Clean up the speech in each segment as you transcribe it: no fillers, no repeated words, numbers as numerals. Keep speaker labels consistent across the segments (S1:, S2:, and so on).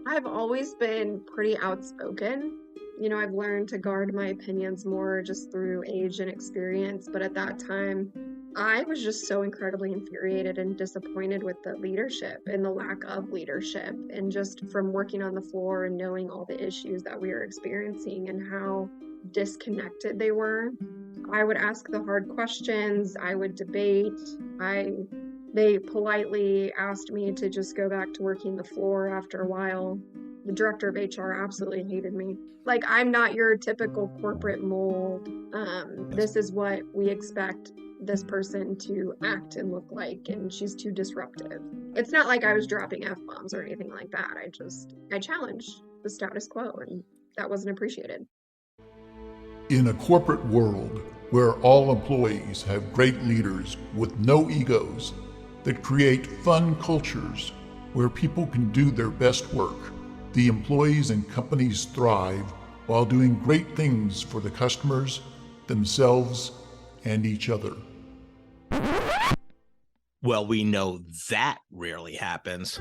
S1: I've always been pretty outspoken. I've learned to guard my opinions more just through age and experience. But at that time, I was just so incredibly infuriated and disappointed with the leadership and the lack of leadership. And just from working on the floor and knowing all the issues that we were experiencing and how disconnected they were, I would ask the hard questions, I would debate. They politely asked me to just go back to working the floor after a while. The director of HR absolutely hated me. Like, I'm not your typical corporate mold. This is what we expect this person to act and look like, and she's too disruptive. It's not like I was dropping F-bombs or anything like that. I challenged the status quo, and that wasn't appreciated.
S2: In a corporate world where all employees have great leaders with no egos that create fun cultures where people can do their best work, the employees and companies thrive while doing great things for the customers, themselves, and each other.
S3: Well, we know that rarely happens.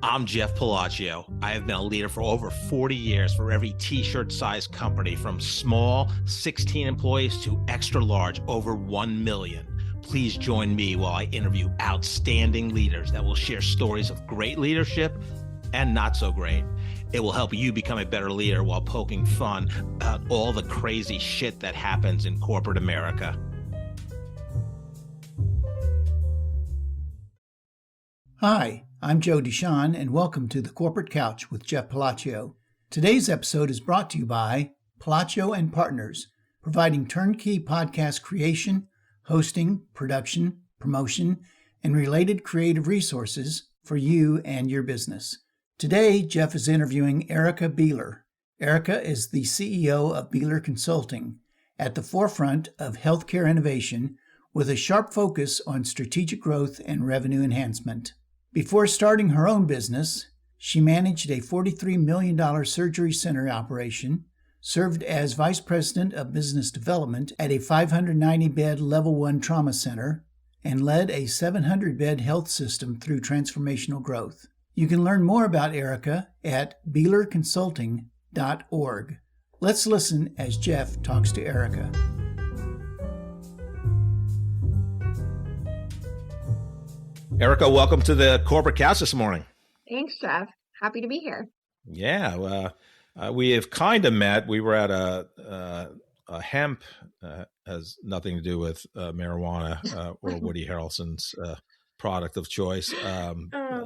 S3: I'm Jeff Palacio. I have been a leader for over 40 years for every t-shirt size company, from small 16 employees to extra large over 1 million. Please join me while I interview outstanding leaders that will share stories of great leadership and not so great. It will help you become a better leader while poking fun at all the crazy shit that happens in corporate America.
S4: Hi, I'm Joe Deshawn, and welcome to the Corporate Couch with Jeff Palacio. Today's episode is brought to you by Palacio and Partners, providing turnkey podcast creation, hosting, production, promotion, and related creative resources for you and your business. Today, Jeff is interviewing Ericka Beeler. Ericka is the CEO of Beeler Consulting, at the forefront of healthcare innovation with a sharp focus on strategic growth and revenue enhancement. Before starting her own business, she managed a $43 million surgery center operation, served as Vice President of Business Development at a 590-bed Level 1 trauma center, and led a 700-bed health system through transformational growth. You can learn more about Ericka at beelerconsulting.org. Let's listen as Jeff talks to Ericka.
S3: Ericka, welcome to the Corporate Couch this morning.
S1: Thanks, Jeff. Happy to be here.
S3: Yeah, we have kind of met. We were at a hemp, has nothing to do with marijuana or Woody Harrelson's product of choice.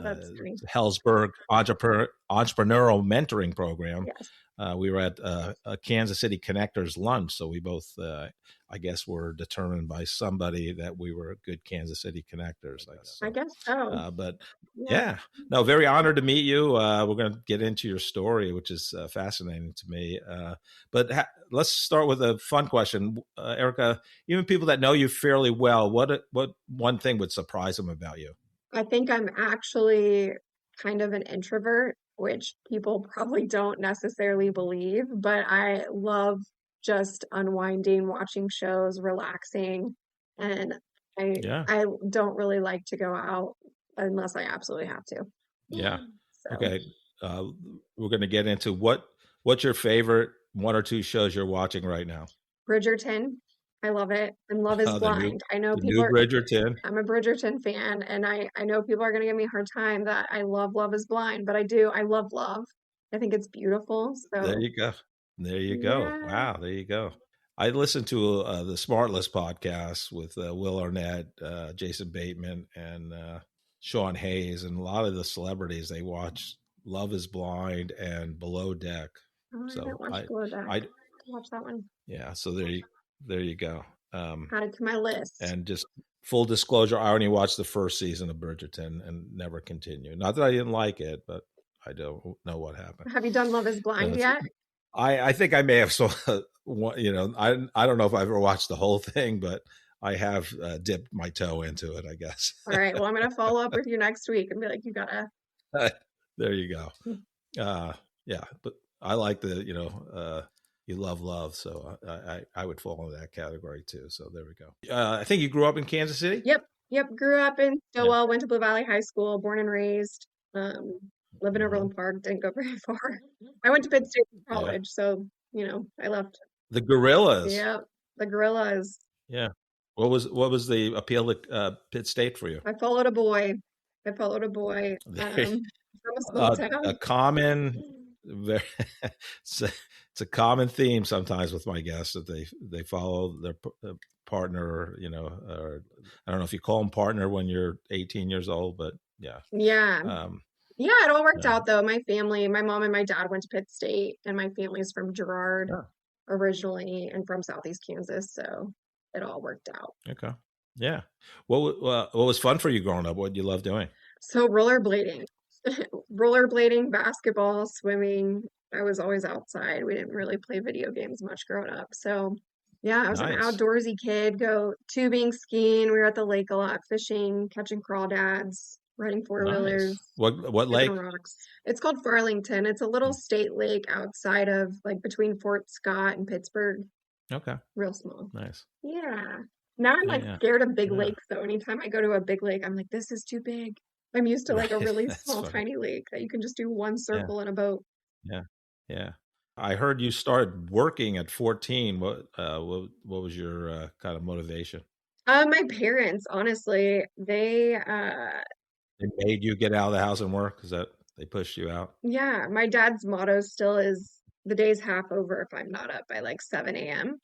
S1: That's strange.
S3: Hellsberg Entrepreneurial Mentoring Program.
S1: Yes.
S3: We were at a Kansas City Connectors lunch, so we both, I guess, were determined by somebody that we were good Kansas City Connectors.
S1: I guess so.
S3: But yeah, no, very honored to meet you. We're going to get into your story, which is fascinating to me. But let's start with a fun question, Ericka. Even people that know you fairly well, what one thing would surprise them about you?
S1: I think I'm actually kind of an introvert, which people probably don't necessarily believe, but I love just unwinding, watching shows, relaxing, and I don't really like to go out unless I absolutely have to.
S3: Yeah. So. Okay. We're going to get into what's your favorite one or two shows you're watching right now?
S1: Bridgerton. I love it. And Love is Blind. I know people are
S3: Bridgerton.
S1: I'm a Bridgerton fan, and I know people are going to give me a hard time that I love Love is Blind, but I do. I love love. I think it's beautiful. So
S3: there you go. Yeah. Wow. There you go. I listened to the Smartless podcast with Will Arnett, Jason Bateman, and Sean Hayes, and a lot of the celebrities. They watch Love is Blind and Below Deck.
S1: Oh, I haven't watched Below Deck. I watch that one.
S3: Yeah. So there you go.
S1: Add it to my list.
S3: And just full disclosure, I only watched the first season of Bridgerton and never continued. Not that I didn't like it, but I don't know what happened.
S1: Have you done Love is Blind yet?
S3: I think I may have. So, I don't know if I've ever watched the whole thing, but I have dipped my toe into it, I guess.
S1: All right. Well, I'm going to follow up with you next week and be like, you got to.
S3: There you go. Yeah. But I like you love love. So I would fall into that category too. So there we go. I think you grew up in Kansas City?
S1: Yep. Grew up in Stillwell, went to Blue Valley High School, born and raised. live in Overland Park, didn't go very far. I went to Pitt State for
S3: Yeah.
S1: college, so, I left.
S3: The Gorillas.
S1: Yeah, the Gorillas.
S3: Yeah. What was the appeal to Pitt State for you?
S1: I followed a boy. I followed a boy from a small
S3: A
S1: town.
S3: common, very, it's a common theme sometimes with my guests that they follow their partner, or I don't know if you call them partner when you're 18 years old, but yeah.
S1: Yeah.
S3: Um,
S1: Yeah, it all worked
S3: yeah.
S1: out though. My family, my mom and my dad went to Pitt State, and my family's from Girard
S3: Yeah.
S1: originally and from Southeast Kansas, so it all worked out.
S3: Okay. Yeah. What was fun for you growing up? What did you love doing?
S1: So rollerblading, rollerblading, basketball, swimming. I was always outside. We didn't really play video games much growing up. So yeah, I was an
S3: Nice.
S1: outdoorsy kid. Go tubing, skiing. We were at the lake a lot, fishing, catching crawdads, riding four-wheelers,
S3: Nice. What
S1: skipping
S3: lake?
S1: rocks. It's called Farlington. It's a little state lake outside of like between Fort Scott and Pittsburgh.
S3: Okay.
S1: Real small.
S3: Nice.
S1: Yeah. Now I'm like
S3: Yeah.
S1: scared of big
S3: Yeah.
S1: lakes though. Anytime I go to a big lake, I'm like, this is too big. I'm used to like a
S3: Right.
S1: really
S3: That's
S1: small,
S3: funny.
S1: tiny lake that you can just do one
S3: Yeah.
S1: circle in a boat.
S3: Yeah. Yeah. I heard you started working at 14. What was your kind of motivation?
S1: My parents, honestly,
S3: They made you get out of the house and work? Is that they pushed you out?
S1: yeah, my dad's motto still is the day's half over if I'm not up by like 7 a.m.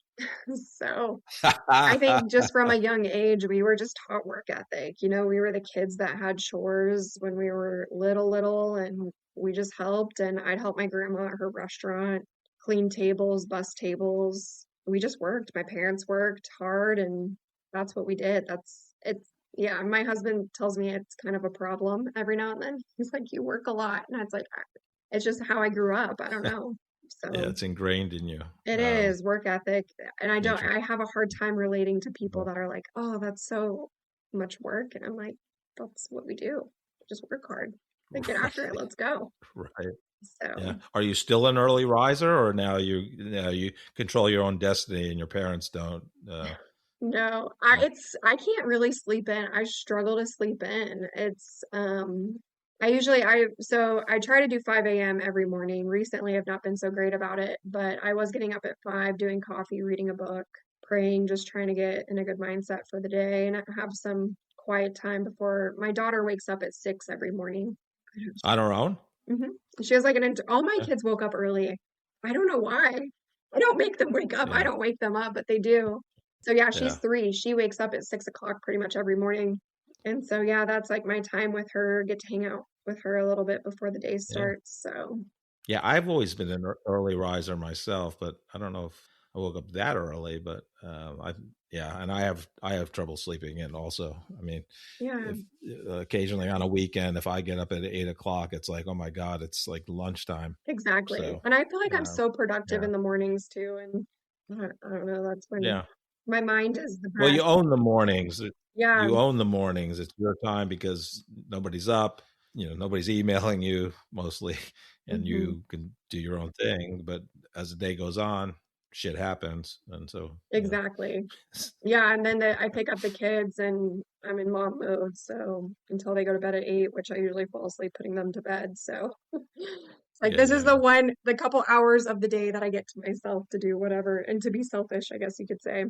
S1: So I think just from a young age, we were just taught work ethic. We were the kids that had chores when we were little, and we just helped. And I'd help my grandma at her restaurant, clean tables, bus tables. We just worked. My parents worked hard, and that's what we did. Yeah, my husband tells me it's kind of a problem every now and then. He's like, you work a lot. And it's like, it's just how I grew up. I don't know.
S3: Yeah,
S1: So.
S3: it's ingrained in you.
S1: It is work ethic. And
S3: Interesting.
S1: I have a hard time relating to people that are like, oh, that's so much work. And I'm like, that's what we do. Just work hard. Like, get after it. Let's go.
S3: Right.
S1: So,
S3: Yeah. Are you still an early riser, or now you control your own destiny and your parents don't?
S1: no,
S3: Yeah.
S1: I can't really sleep in. I struggle to sleep in. So I try to do 5 a.m. every morning. Recently, I've not been so great about it, but I was getting up at 5, doing coffee, reading a book, praying, just trying to get in a good mindset for the day and have some quiet time before my daughter wakes up at 6 every morning.
S3: On her own?
S1: hmm She has like all my
S3: Yeah.
S1: kids woke up early. I don't know why. I don't make them wake up. I
S3: Yeah.
S1: don't wake them up, but they do. So yeah, she's
S3: Yeah.
S1: 3. She wakes up at 6 o'clock pretty much every morning. And so yeah, that's like my time with her, get to hang out with her a little bit before the day
S3: Yeah.
S1: starts. So
S3: Yeah, I've always been an early riser myself, but I don't know if I woke up that early. But and I have trouble sleeping in also. I mean,
S1: yeah,
S3: if occasionally on a weekend, if I get up at 8 o'clock, it's like, oh my God, it's like lunchtime.
S1: exactly.
S3: So
S1: And I feel like I'm so productive
S3: yeah,
S1: in the mornings too. And I don't know, that's when
S3: yeah.
S1: my mind is the
S3: Well, you
S1: best.
S3: own the mornings.
S1: Yeah,
S3: You own the mornings. It's your time because nobody's up. Nobody's emailing you mostly, and
S1: hmm
S3: you can do your own thing. But as the day goes on, shit happens, and so
S1: exactly. Yeah, and then I pick up the kids and I'm in mom mode. So until they go to bed at 8, which I usually fall asleep putting them to bed. So it's like this is
S3: yeah.
S1: the couple hours of the day that I get to myself to do whatever and to be selfish, I guess you could say.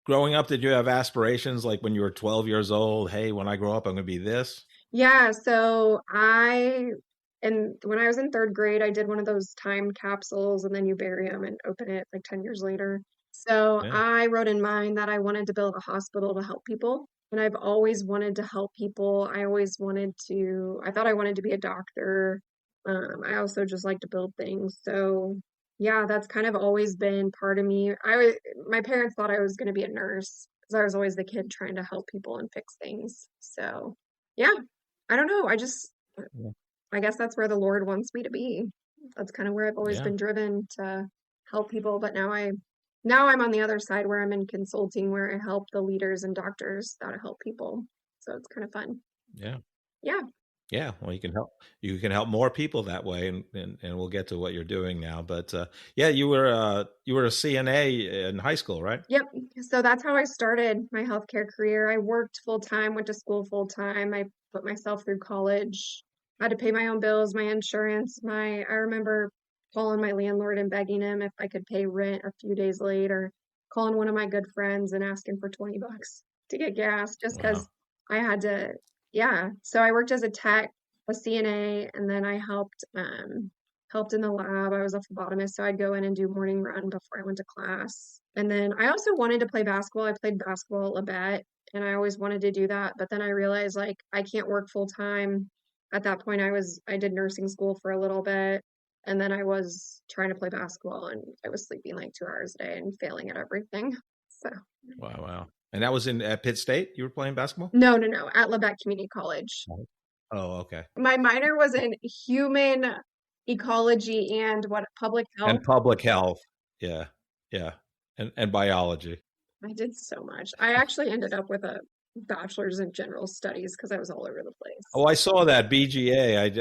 S3: Growing up, did you have aspirations like when you were 12 years old? Hey, when I grow up, I'm going to be this.
S1: Yeah, so and when I was in 3rd grade, I did one of those time capsules and then you bury them and open it like 10 years later. So
S3: Yeah.
S1: I wrote in mine that I wanted to build a hospital to help people. And I've always wanted to help people. I thought I wanted to be a doctor. I also just like to build things. So yeah, that's kind of always been part of me. My parents thought I was going to be a nurse because I was always the kid trying to help people and fix things. So yeah, I don't know.
S3: Yeah.
S1: I guess that's where the Lord wants me to be. That's kind of where I've always
S3: Yeah.
S1: been driven to help people. But now I'm on the other side where I'm in consulting, where I help the leaders and doctors that help people. So it's kind of fun.
S3: Yeah.
S1: Yeah.
S3: Yeah. Well, you can help more people that way, and we'll get to what you're doing now. But yeah, you were a CNA in high school, right?
S1: Yep. So that's how I started my healthcare career. I worked full time, went to school full time. I put myself through college. I had to pay my own bills, my insurance, I remember calling my landlord and begging him if I could pay rent a few days late, or calling one of my good friends and asking for 20 bucks to get gas just because
S3: Wow.
S1: I had to. Yeah. So I worked as a tech, a CNA, and then I helped in the lab. I was a phlebotomist, so I'd go in and do morning run before I went to class. And then I also wanted to play basketball. I played basketball a bit, and I always wanted to do that, but then I realized like I can't work full time. At that point I did nursing school for a little bit, and then I was trying to play basketball, and I was sleeping like 2 hours a day and failing at everything. So
S3: Wow. Wow. And that was at Pitt State? You were playing basketball?
S1: no, at Lebec Community College.
S3: Oh, okay.
S1: My minor was in human ecology and public health.
S3: And public health. Yeah. Yeah. And biology.
S1: I did so much. I actually ended up with a bachelor's in general studies because I was all over the place.
S3: Oh, I saw that BGA.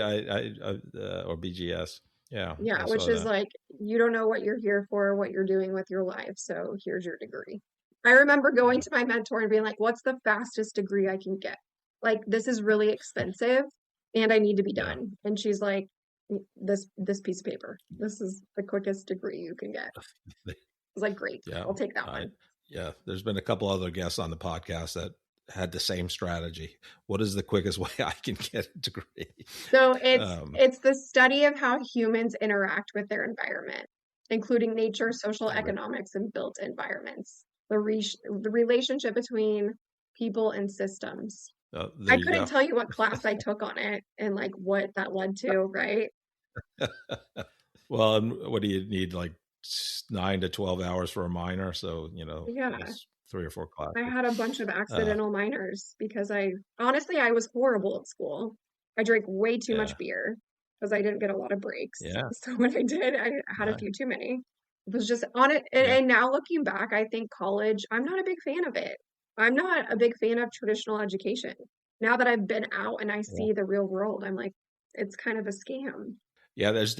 S3: Or BGS. Yeah.
S1: Yeah,
S3: I
S1: which
S3: saw
S1: is
S3: that.
S1: like, you don't know what you're here for, what you're doing with your life, so here's your degree. I remember going to my mentor and being like, what's the fastest degree I can get? Like, this is really expensive and I need to be
S3: Yeah.
S1: done. And she's like, this piece of paper. This is the quickest degree you can get. I was like, great,
S3: Yeah.
S1: I'll take that one.
S3: Yeah. There's been a couple other guests on the podcast that had the same strategy. What is the quickest way I can get a degree?
S1: So it's the study of how humans interact with their environment, including nature, social economics, and built environments. The relationship between people and systems. I couldn't tell you what class I took on it and like what that led to, right?
S3: Well, and what do you need? Like 9 to 12 hours for a minor. So,
S1: Yeah.
S3: 3 or 4 classes.
S1: I had a bunch of accidental minors because I was horrible at school. I drank way too much beer because I didn't get a lot of breaks.
S3: Yeah.
S1: So when I did, I had a few too many. It was just on it. And now looking back, I think college, I'm not a big fan of it. I'm not a big fan of traditional education. Now that I've been out and I see the real world, I'm like, it's kind of a scam.
S3: Yeah, it's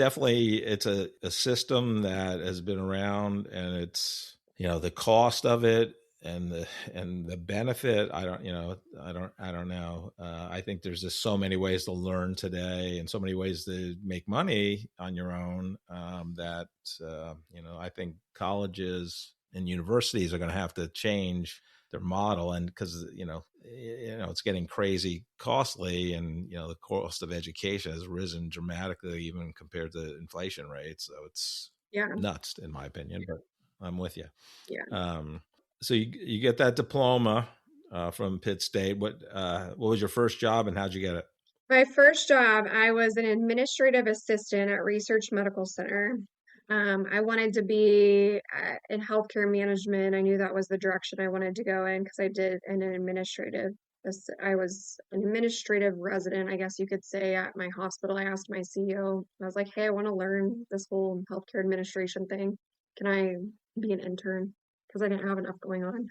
S3: a system that has been around, and it's, the cost of it and the benefit. I don't know. I think there's just so many ways to learn today and so many ways to make money on your own, that, I think colleges and universities are going to have to change their model, and because it's getting crazy costly, and the cost of education has risen dramatically even compared to inflation rates, so it's nuts in my opinion, but I'm with you. So you get that diploma from Pitt State. What was your first job and how'd you get it?
S1: My first job, I was an administrative assistant at Research Medical Center. I wanted to be in healthcare management. I knew that was the direction I wanted to go in because I was an administrative resident, I guess you could say, at my hospital. I asked my CEO, I was like, hey, I want to learn this whole healthcare administration thing. Can I be an intern? Because I didn't have enough going on.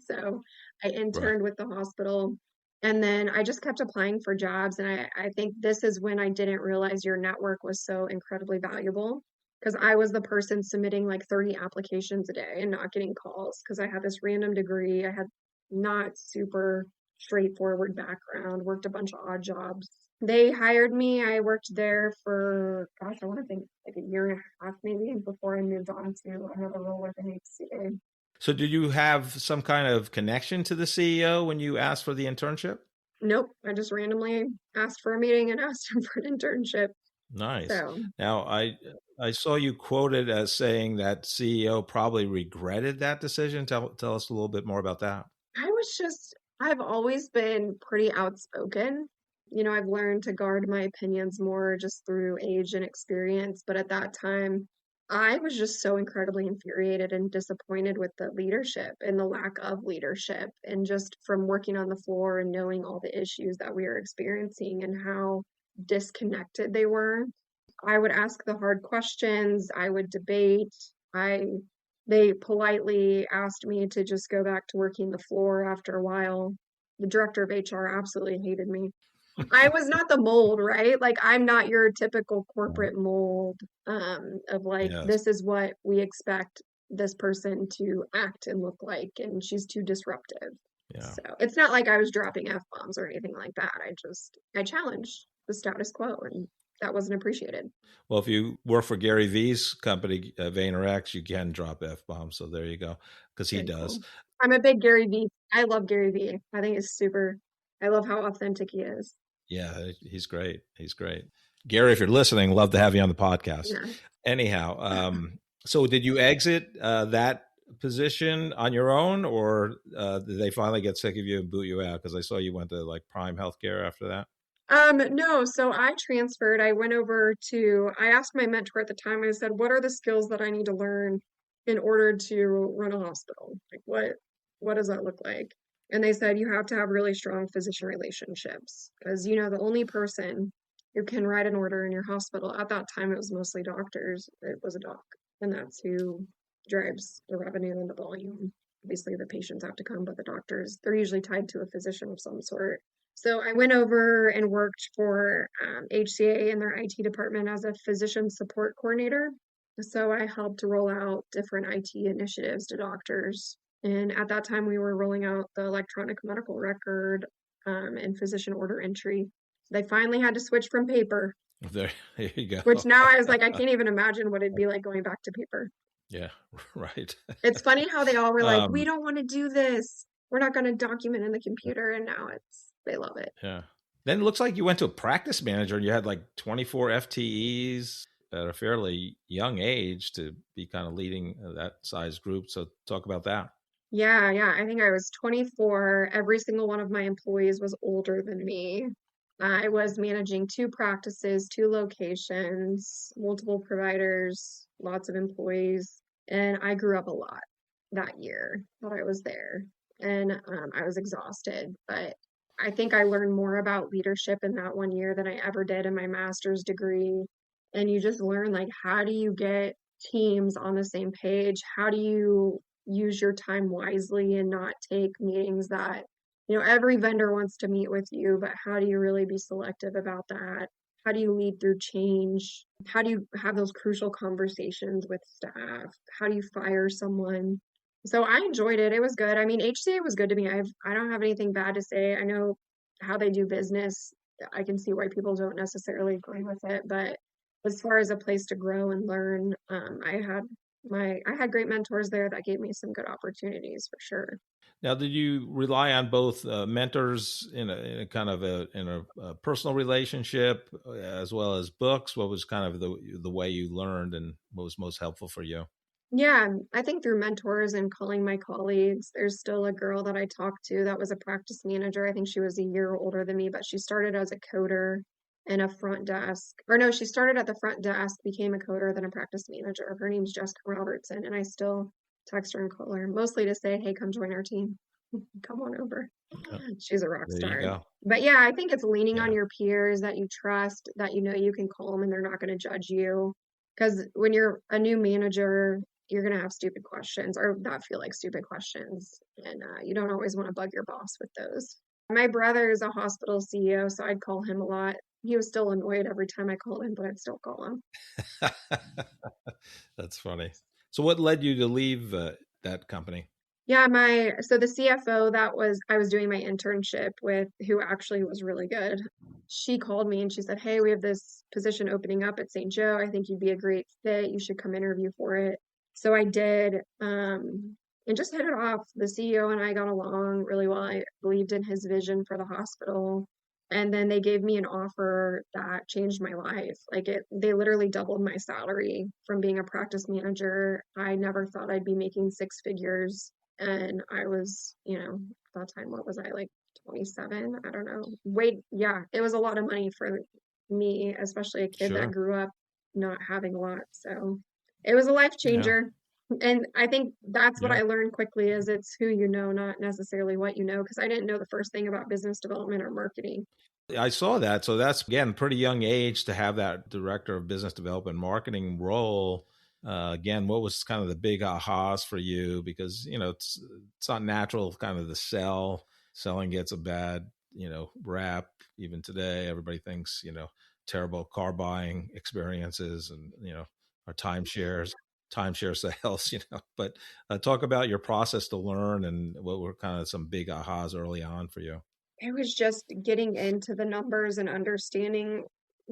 S1: So I interned with the hospital. And then I just kept applying for jobs. And I think this is when I didn't realize your network was so incredibly valuable, because I was the person submitting like 30 applications a day and not getting calls because I had this random degree. I had not super straightforward background, worked a bunch of odd jobs. They hired me. I worked there for, gosh, I want to think like a year and a half maybe before I moved on to another role with an HCA.
S3: So did you have some kind of connection to the CEO when you asked for the internship?
S1: Nope. I just randomly asked for a meeting and asked him for an internship.
S3: Nice.
S1: So.
S3: Now, I saw you quoted as saying that CEO probably regretted that decision. Tell us a little bit more about that.
S1: I've always been pretty outspoken. I've learned to guard my opinions more just through age and experience. But at that time, I was just so incredibly infuriated and disappointed with the leadership and the lack of leadership, and just from working on the floor and knowing all the issues that we were experiencing and how disconnected they were. I would ask the hard questions. I would debate. They politely asked me to just go back to working the floor after a while. The director of HR absolutely hated me. I was not the mold, right? Like, I'm not your typical corporate mold of like, this is what we expect this person to act and look like, and she's too disruptive. So it's not like I was dropping F-bombs or anything like that. I challenged the status quo, and that wasn't appreciated.
S3: Well, if you work for Gary Vee's company, VaynerX, you can drop F-bombs. So there you go, because he
S1: Very
S3: does.
S1: cool. I'm a big Gary Vee. I love Gary Vee. I think it's super. I love how authentic he is.
S3: Yeah, he's great. He's great. Gary, if you're listening, love to have you on the podcast.
S1: Yeah.
S3: Anyhow, so did you exit that position on your own, or did they finally get sick of you and boot you out? Because I saw you went to like Prime Healthcare after that.
S1: No, so I transferred. I went over to, I asked my mentor at the time, I said, what are the skills that I need to learn in order to run a hospital? Like what does that look like? And they said you have to have really strong physician relationships because the only person who can write an order in your hospital at that time it was mostly doctors. It was a doc, and that's who drives the revenue and the volume. Obviously the patients have to come, but the doctors, they're usually tied to a physician of some sort. So I went over and worked for HCA in their IT department as a physician support coordinator. So I helped roll out different IT initiatives to doctors. And at that time, we were rolling out the electronic medical record and physician order entry. They finally had to switch from paper.
S3: There you go.
S1: Which now I was like, I can't even imagine what it'd be like going back to paper.
S3: Yeah, right.
S1: It's funny how they all were like, we don't want to do this. We're not going to document in the computer. And now they love it.
S3: Yeah. Then it looks like you went to a practice manager and you had like 24 FTEs at a fairly young age to be kind of leading that size group. So talk about that.
S1: Yeah. I think I was 24. Every single one of my employees was older than me. I was managing 2 practices, 2 locations, multiple providers, lots of employees, and I grew up a lot that year that I was there. And I was exhausted, but I think I learned more about leadership in that 1 year than I ever did in my master's degree. And you just learn like, how do you get teams on the same page? How do you use your time wisely and not take meetings that, every vendor wants to meet with you, but how do you really be selective about that? How do you lead through change? How do you have those crucial conversations with staff? How do you fire someone? So I enjoyed it. It was good. I mean, HCA was good to me. I don't have anything bad to say. I know how they do business. I can see why people don't necessarily agree with it, but as far as a place to grow and learn, I had great mentors there that gave me some good opportunities for sure.
S3: Now, did you rely on both mentors in a kind of a personal relationship as well as books? What was kind of the way you learned and what was most helpful for you?
S1: Yeah, I think through mentors and calling my colleagues. There's still a girl that I talked to that was a practice manager. I think she was a year older than me, but she started as a coder and a front desk. Or no, she started at the front desk, became a coder, then a practice manager. Her name's Jessica Robertson, and I still text her and call her, mostly to say, hey, come join our team. Come on over. She's a rock
S3: There
S1: star.
S3: you go.
S1: But yeah, I think it's leaning on
S3: Yeah.
S1: your peers that you trust, that you can call them and they're not going to judge you. Because when you're a new manager, you're going to have stupid questions or that feel like stupid questions. And you don't always want to bug your boss with those. My brother is a hospital CEO, so I'd call him a lot. He was still annoyed every time I called him, but I'd still call him.
S3: That's funny. So what led you to leave that company?
S1: Yeah, so the CFO I was doing my internship with, who actually was really good. She called me and she said, hey, we have this position opening up at St. Joe. I think you'd be a great fit. You should come interview for it. So I did, and just hit it off. The CEO and I got along really well. I believed in his vision for the hospital. And then they gave me an offer that changed my life. They literally doubled my salary from being a practice manager. I never thought I'd be making 6 figures. And I was, at that time, what was I, like 27? I don't know. Yeah, it was a lot of money for me, especially a kid that grew up not having a lot. So it was a life changer. Yeah. And I think that's what I learned quickly is it's who you know, not necessarily what you know, because I didn't know the first thing about business development or marketing.
S3: I saw that. So that's, again, pretty young age to have that director of business development marketing role. Again, what was kind of the big ahas for you? Because, it's not natural kind of selling gets a bad, rap even today. Everybody thinks, terrible car buying experiences and, our timeshare sales, but talk about your process to learn and what were kind of some big ahas early on for you.
S1: it was just getting into the numbers and understanding,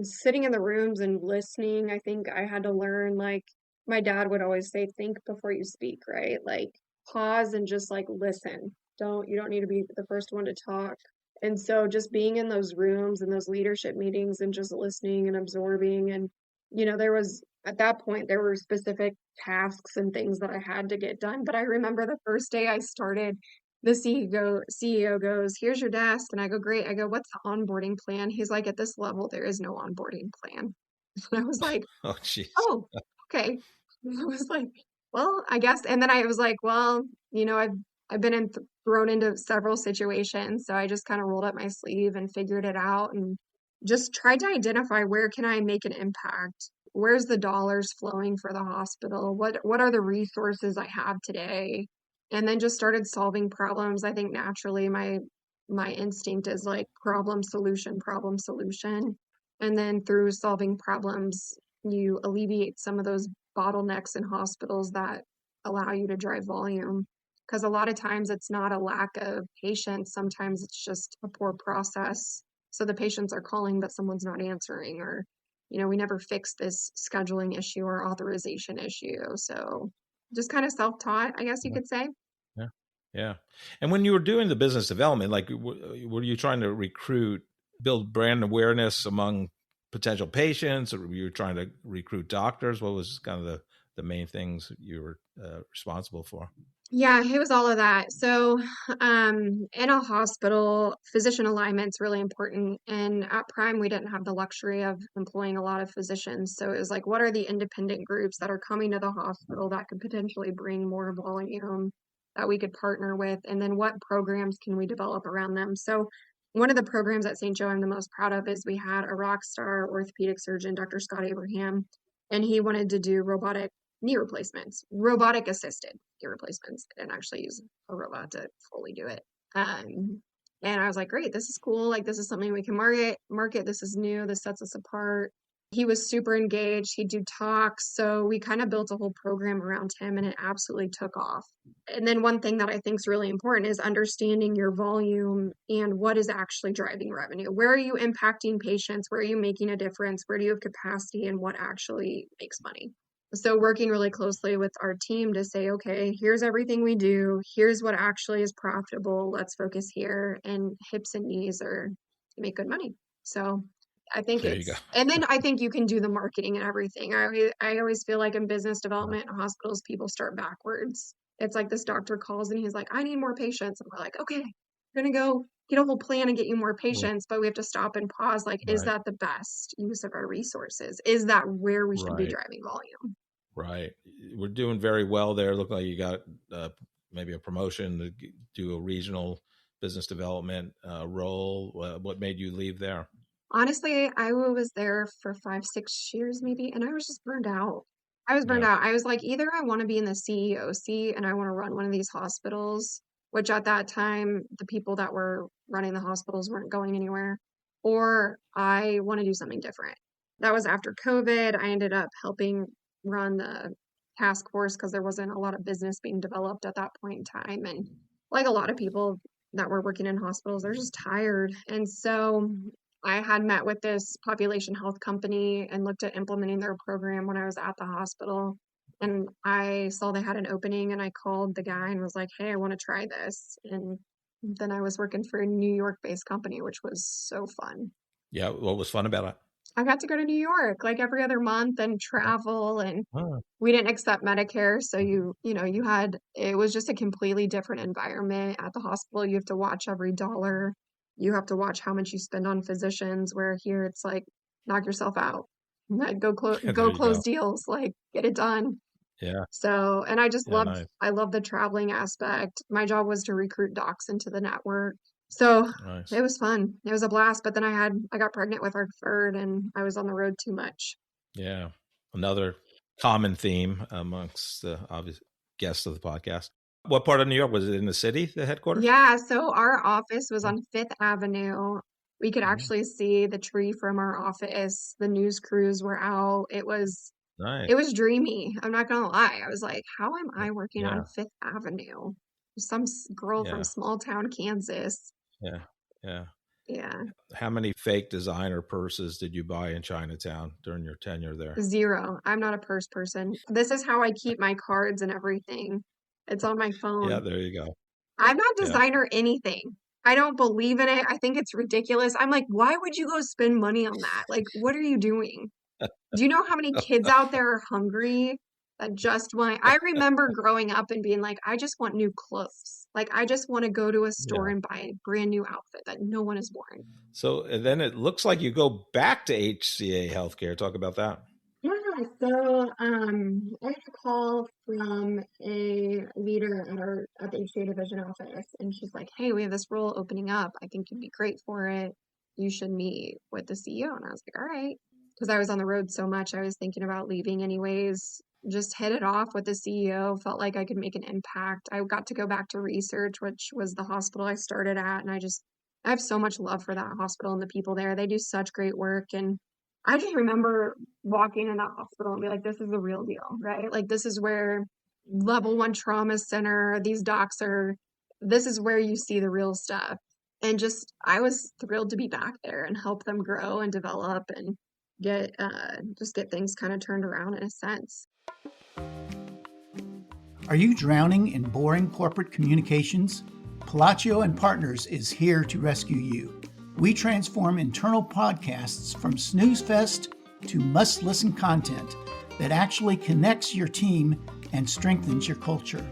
S1: sitting in the rooms and listening. I think I had to learn, like, my dad would always say, think before you speak, right? Like, pause and just like listen. You don't need to be the first one to talk. And so just being in those rooms and those leadership meetings and just listening and absorbing. And, there was, at that point, there were specific tasks and things that I had to get done. But I remember the first day I started, the CEO goes, here's your desk. And I go, great. I go, what's the onboarding plan? He's like, at this level, there is no onboarding plan. And I was like,
S3: Oh, jeez.
S1: oh, okay. I was like, well, I guess. And then I was like, well, I've been thrown into several situations. So I just kind of rolled up my sleeve and figured it out and just tried to identify, where can I make an impact? Where's the dollars flowing for the hospital? What are the resources I have today? And then just started solving problems. I think naturally my instinct is like problem solution, problem solution. And then through solving problems, you alleviate some of those bottlenecks in hospitals that allow you to drive volume. Because a lot of times it's not a lack of patients, sometimes it's just a poor process. So the patients are calling, but someone's not answering, or, we never fixed this scheduling issue or authorization issue. So just kind of self-taught, I guess you could say.
S3: Yeah. Yeah. And when you were doing the business development, like, were you trying to build brand awareness among potential patients, or were you trying to recruit doctors? What was kind of the main things you were responsible for?
S1: Yeah, it was all of that. So, in a hospital, physician alignment's really important. And at Prime, we didn't have the luxury of employing a lot of physicians. So it was like, what are the independent groups that are coming to the hospital that could potentially bring more volume that we could partner with? And then what programs can we develop around them? So one of the programs at St. Joe I'm the most proud of is we had a rock star orthopedic surgeon, Dr. Scott Abraham, and he wanted to do robotic knee replacements, robotic assisted knee replacements. I didn't actually use a robot to fully do it. And I was like, great, this is cool. Like, this is something we can market. This is new. This sets us apart. He was super engaged. He'd do talks. So we kind of built a whole program around him, and it absolutely took off. And then one thing that I think is really important is understanding your volume and what is actually driving revenue. Where are you impacting patients? Where are you making a difference? Where do you have capacity, and what actually makes money? So working really closely with our team to say, okay, here's everything we do. Here's what actually is profitable. Let's focus here. And hips and knees make good money. So I think
S3: There you go.
S1: and then I think you can do the marketing and everything. I always feel like in business development in hospitals, people start backwards. It's like this doctor calls and he's like, I need more patients. And we're like, okay, we're going to go get a whole plan and get you more patients, but we have to stop and pause. Like, is that the best use of our resources? Is that where we should be driving volume?
S3: Right. We're doing very well there. Look like you got maybe a promotion to do a regional business development role. What made you leave there?
S1: Honestly, I was there for 5-6 years maybe, and I was just burned out. I was burned out. I was like, either I want to be in the CEO seat and I want to run one of these hospitals, which at that time, the people that were running the hospitals weren't going anywhere, or I want to do something different. That was after COVID. I ended up helping run the task force because there wasn't a lot of business being developed at that point in time. And like a lot of people that were working in hospitals, they're just tired. And so I had met with this population health company and looked at implementing their program when I was at the hospital. And I saw they had an opening, and I called the guy and was like, hey, I want to try this. And then I was working for a New York-based company, which was so fun.
S3: Yeah. What was fun about it?
S1: I got to go to New York like every other month and travel, and we didn't accept Medicare. So it was just a completely different environment at the hospital. You have to watch every dollar. You have to watch how much you spend on physicians, where here it's like, knock yourself out. Like, go close deals, like, get it done.
S3: Yeah.
S1: So, and I just I love the traveling aspect. My job was to recruit docs into the network. So It was fun. It was a blast. But then I got pregnant with our third, and I was on the road too much.
S3: Yeah. Another common theme amongst the obvious guests of the podcast. What part of New York was it? In the city, the headquarters?
S1: Yeah. So our office was on 5th Avenue. We could actually see the tree from our office. The news crews were out. It was dreamy. I'm not going to lie. I was like, how am I working on 5th Avenue? Some girl from small town Kansas.
S3: Yeah. Yeah.
S1: Yeah.
S3: How many fake designer purses did you buy in Chinatown during your tenure there?
S1: 0. I'm not a purse person. This is how I keep my cards and everything. It's on my
S3: Yeah,
S1: phone.
S3: there you go.
S1: I'm not
S3: Yeah.
S1: designer anything. I don't believe in it. I think it's ridiculous. I'm like, why would you go spend money on that? Like, what are you doing? Do you know how many kids out there are hungry that just want? I remember growing up and being like, I just want new clothes. Like, I just want to go to a store
S3: Yeah.
S1: and buy a brand new outfit that no one is wearing.
S3: So and then it looks like you go back to HCA Healthcare. Talk about that.
S1: Yeah, so I got a call from a leader at the HCA division office, and she's like, "Hey, we have this role opening up. I think you'd be great for it. You should meet with the CEO." And I was like, "All right," because I was on the road so much, I was thinking about leaving anyways. Just hit it off with the CEO. Felt like I could make an impact. I got to go back to research, which was the hospital I started at, and I have so much love for that hospital and the people there. They do such great work, and I just remember walking in that hospital and be like, this is the real deal, right? Like, this is where level 1 trauma center, these docs are, this is where you see the real stuff. And just, I was thrilled to be back there and help them grow and develop and just get things kind of turned around in a sense.
S4: Are you drowning in boring corporate communications? Palacio and Partners is here to rescue you. We transform internal podcasts from snooze fest to must-listen content that actually connects your team and strengthens your culture.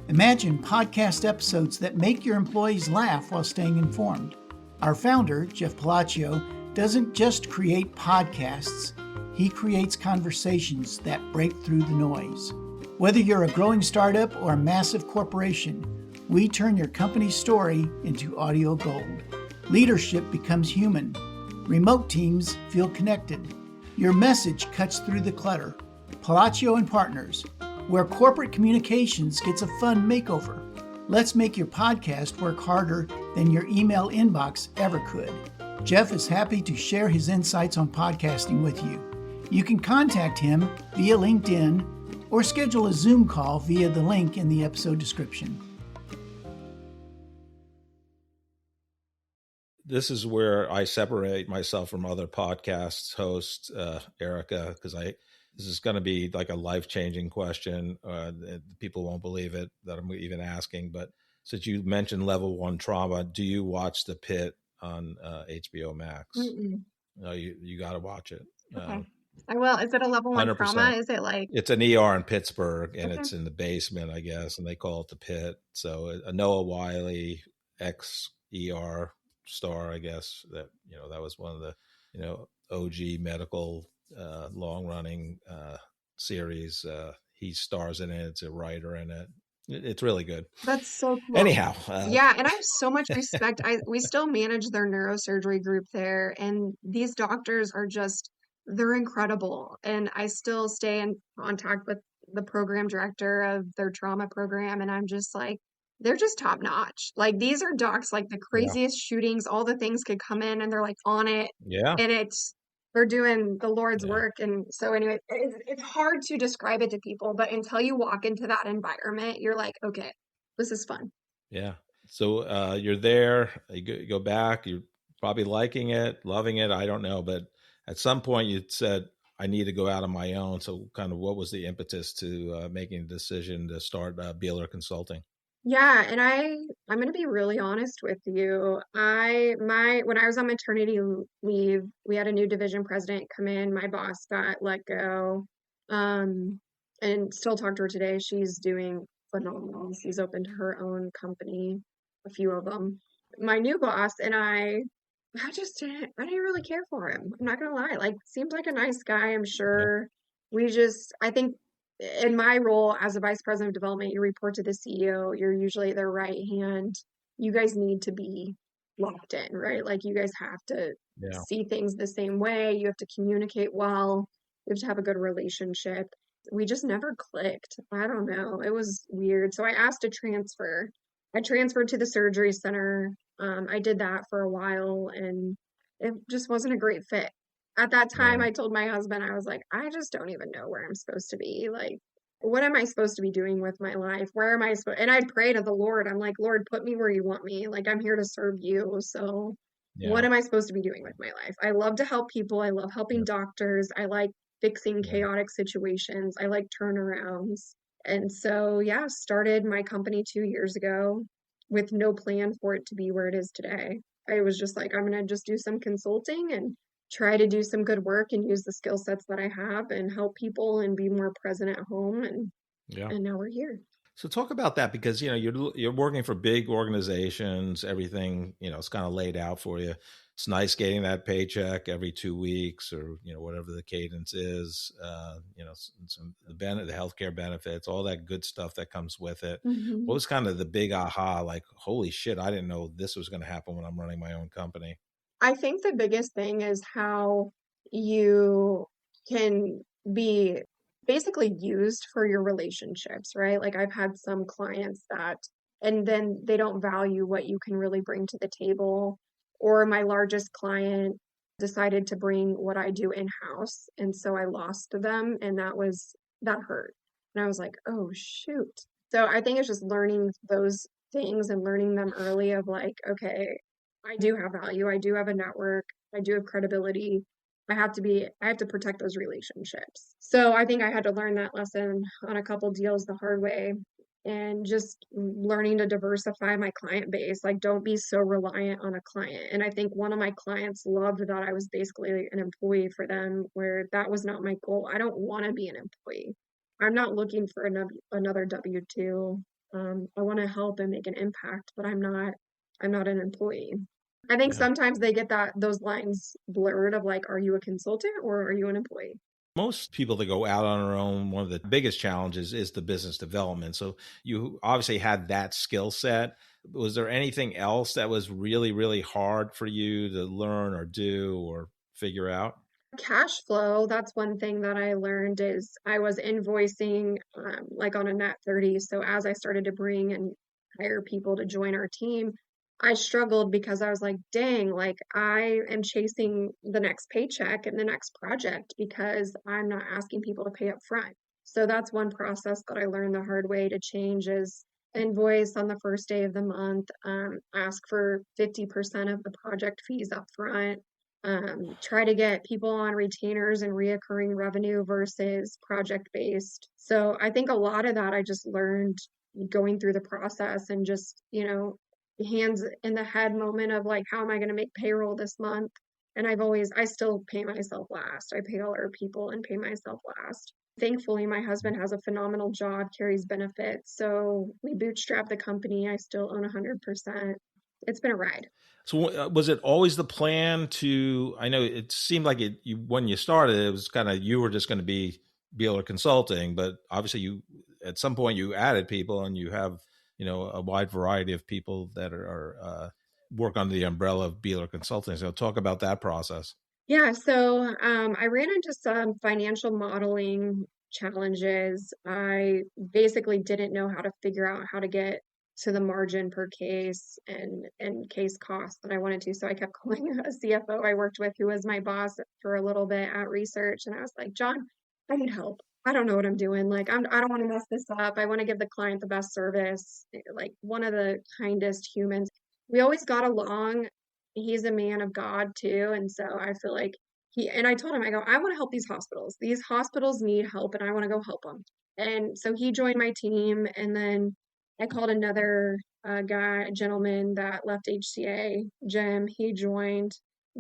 S4: Imagine podcast episodes that make your employees laugh while staying informed. Our founder, Jeff Palacio, doesn't just create podcasts, he creates conversations that break through the noise. Whether you're a growing startup or a massive corporation, we turn your company's story into audio gold. Leadership becomes human. Remote teams feel connected. Your message cuts through the clutter. Palacio and Partners, where corporate communications gets a fun makeover. Let's make your podcast work harder than your email inbox ever could. Jeff is happy to share his insights on podcasting with you. You can contact him via LinkedIn or schedule a Zoom call via the link in the episode description.
S3: This is where I separate myself from other podcast hosts, Ericka, because this is going to be like a life-changing question. People won't believe it that I'm even asking, but since you mentioned level 1 trauma, do you watch The Pit on HBO Max?
S1: Mm-mm.
S3: No, you got to watch it.
S1: Okay. I will. Is it a level 1 trauma?
S3: 100%.
S1: Is it like?
S3: It's an ER in Pittsburgh, and
S1: Okay.
S3: it's in the basement, I guess, and they call it The Pit. So a Noah Wiley, ex-ER star, I guess, that was one of the OG medical long-running series. He stars in it. It's a writer in it. It's really good.
S1: That's so cool.
S3: Anyhow.
S1: Yeah, and I have so much respect. We still manage their neurosurgery group there, and these doctors are they're incredible. And I still stay in contact with the program director of their trauma program, and I'm just like, they're just top notch. Like, these are docs, like the craziest shootings, all the things could come in, and they're like on it.
S3: Yeah.
S1: And they're doing the Lord's work. And so anyway, it's hard to describe it to people, but until you walk into that environment, you're like, okay, this is fun.
S3: Yeah. So you're there, you go back, you're probably liking it, loving it. I don't know. But at some point you said, I need to go out on my own. So kind of what was the impetus to making the decision to start Beeler Consulting?
S1: Yeah, and I'm going to be really honest with you. When I was on maternity leave, we had a new division president come in. My boss got let go. And still talk to her today. She's doing phenomenal. She's opened her own company, a few of them. My new boss and I didn't really care for him. I'm not gonna lie. Like, seems like a nice guy, I'm sure. I think in my role as a vice president of development, you report to the CEO, you're usually their right hand. You guys need to be locked in, right? Like, you guys have to see things the same way. You have to communicate well. You have to have a good relationship. We just never clicked. I don't know. It was weird. So I asked to transfer. I transferred to the surgery center. I did that for a while, and it just wasn't a great fit. At that time, I told my husband, I was like, I just don't even know where I'm supposed to be. Like, what am I supposed to be doing with my life? Where am I supposed, and I'd pray to the Lord. I'm like, Lord, put me where you want me. Like, I'm here to serve you. So what
S3: Yeah.
S1: am I supposed to be doing with my life? I love to help people. I love helping
S3: Yeah.
S1: doctors. I like fixing
S3: Yeah.
S1: chaotic situations. I like turnarounds. And so, yeah, started my company 2 years ago with no plan for it to be where it is today. I was just like, I'm going to just do some consulting and try to do some good work and use the skill sets that I have and help people and be more present at home.
S3: Yeah.
S1: And now we're here.
S3: So talk about that because you're working for big organizations. Everything it's kind of laid out for you. It's nice getting that paycheck every 2 weeks or whatever the cadence is. The healthcare benefits, all that good stuff that comes with it. What
S1: Mhm.
S3: was kind of the big aha? Like, holy shit, I didn't know this was going to happen when I'm running my own company.
S1: I think the biggest thing is how you can be basically used for your relationships, right? Like I've had some clients that, and then they don't value what you can really bring to the table. Or my largest client decided to bring what I do in-house. And so I lost to them, and that hurt. And I was like, oh, shoot. So I think it's just learning those things and learning them early of like, okay, I do have value. I do have a network. I do have credibility. I have to protect those relationships. So I think I had to learn that lesson on a couple deals the hard way and just learning to diversify my client base. Like, don't be so reliant on a client. And I think one of my clients loved that I was basically an employee for them, where that was not my goal. I don't want to be an employee. I'm not looking for another W-2. I want to help and make an impact, but I'm not an employee. I think
S3: Yeah.
S1: sometimes they get those lines blurred of like, are you a consultant or are you an employee?
S3: Most people that go out on their own, one of the biggest challenges is the business development. So you obviously had that skill set. Was there anything else that was really, really hard for you to learn or do or figure out?
S1: Cash flow, that's one thing that I learned is I was invoicing like on a net 30. So as I started to bring and hire people to join our team, I struggled because I was like, dang, like I am chasing the next paycheck and the next project because I'm not asking people to pay up front. So that's one process that I learned the hard way to change is invoice on the first day of the month, ask for 50% of the project fees up front, try to get people on retainers and reoccurring revenue versus project based. So I think a lot of that I just learned going through the process and just, hands in the head moment of like, how am I going to make payroll this month? And I still pay myself last. I pay all our people and pay myself last. Thankfully, my husband has a phenomenal job, carries benefits. So we bootstrap the company. I still own 100%. It's been a ride.
S3: So was it always the plan to, I know it seemed like when you started, it was kind of, you were just going to be Beeler Consulting, but obviously at some point you added people and you have, a wide variety of people that are work under the umbrella of Beeler Consulting. So talk about that process.
S1: Yeah, so I ran into some financial modeling challenges. I basically didn't know how to figure out how to get to the margin per case and case costs that I wanted to. So I kept calling a CFO I worked with who was my boss for a little bit at research. And I was like, John, I need help. I don't know what I'm doing. Like, I don't want to mess this up. I want to give the client the best service. Like one of the kindest humans. We always got along. He's a man of God too. And so I feel like and I told him, I go, I want to help these hospitals. These hospitals need help and I want to go help them. And so he joined my team. And then I called another gentleman that left HCA, Jim. He joined,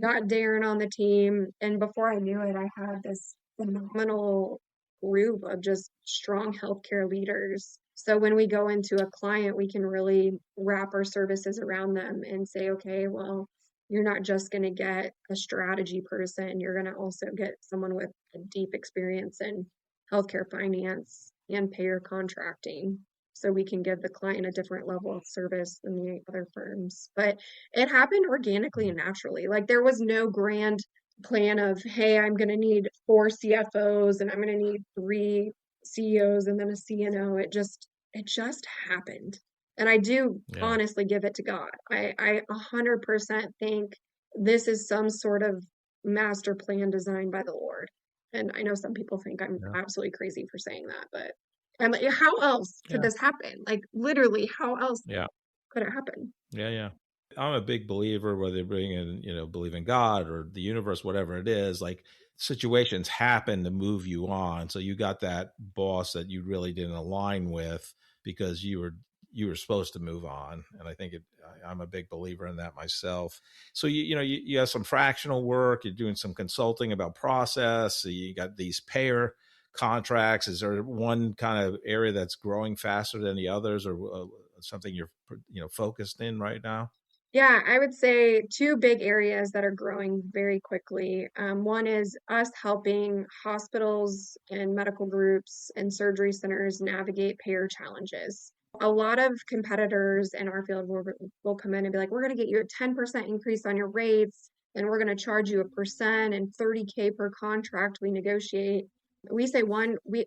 S1: got Darren on the team. And before I knew it, I had this phenomenal group of just strong healthcare leaders. So when we go into a client, we can really wrap our services around them and say, okay, well, you're not just going to get a strategy person, you're going to also get someone with a deep experience in healthcare finance and payer contracting. So we can give the client a different level of service than the other firms. But it happened organically and naturally. Like there was no grand plan of, hey, I'm going to need 4 CFOs and I'm going to need 3 CEOs and then a CNO. It just happened. And I do
S3: Yeah.
S1: honestly give it to God. I 100% think this is some sort of master plan designed by the Lord. And I know some people think I'm
S3: Yeah.
S1: absolutely crazy for saying that, but And like, how else could
S3: Yeah.
S1: this happen? Like literally, how else
S3: Yeah.
S1: could it happen?
S3: Yeah. Yeah. I'm a big believer, whether you bring in, believe in God or the universe, whatever it is, like situations happen to move you on. So you got that boss that you really didn't align with because you were supposed to move on. And I think I'm a big believer in that myself. So you have some fractional work, you're doing some consulting about process. So you got these payer contracts. Is there one kind of area that's growing faster than the others, or something you're focused in right now?
S1: Yeah, I would say two big areas that are growing very quickly. One is us helping hospitals and medical groups and surgery centers navigate payer challenges. A lot of competitors in our field will come in and be like, we're going to get you a 10% increase on your rates, and we're going to charge you 1% and 30K per contract we negotiate. We say